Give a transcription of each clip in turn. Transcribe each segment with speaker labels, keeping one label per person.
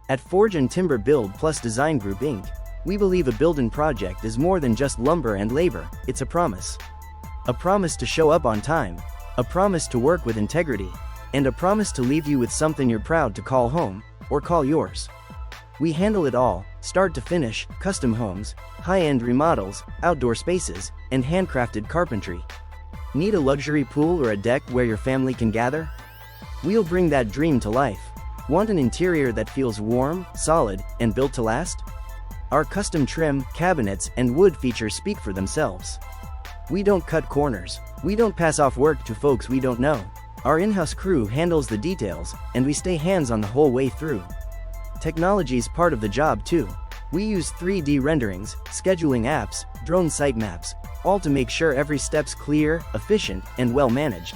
Speaker 1: At Forge and Timber Build Plus Design Group Inc., we believe a building project is more than just lumber and labor, it's a promise. A promise to show up on time, a promise to work with integrity, and a promise to leave you with something you're proud to call home, or call yours. We handle it all, start to finish, custom homes, high-end remodels, outdoor spaces, and handcrafted carpentry. Need a luxury pool or a deck where your family can gather? We'll bring that dream to life. Want an interior that feels warm, solid, and built to last? Our custom trim, cabinets, and wood features speak for themselves. We don't cut corners. We don't pass off work to folks we don't know. Our in-house crew handles the details, and we stay hands-on the whole way through. Technology's part of the job too. We use 3D renderings, scheduling apps, drone site maps, all to make sure every step's clear, efficient, and well managed.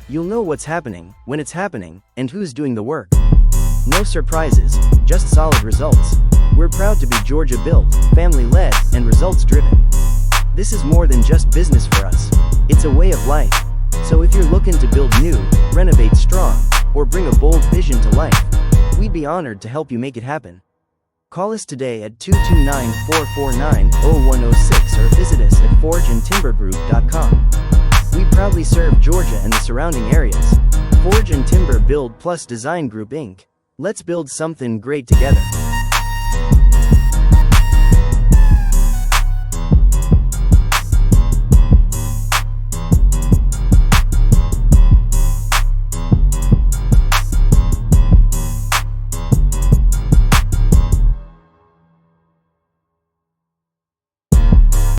Speaker 1: You'll know what's happening, when it's happening, and who's doing the work. No surprises, just solid results. We're proud to be Georgia-built, family-led, and results-driven. This is more than just business for us. It's a way of life. So if you're looking to build new, renovate strong, or bring a bold vision to life, we'd be honored to help you make it happen. Call us today at 229-449-0106 or visit us at forgeandtimbergroup.com. We proudly serve Georgia and the surrounding areas. Forge and Timber Build Plus Design Group Inc. Let's build something great together.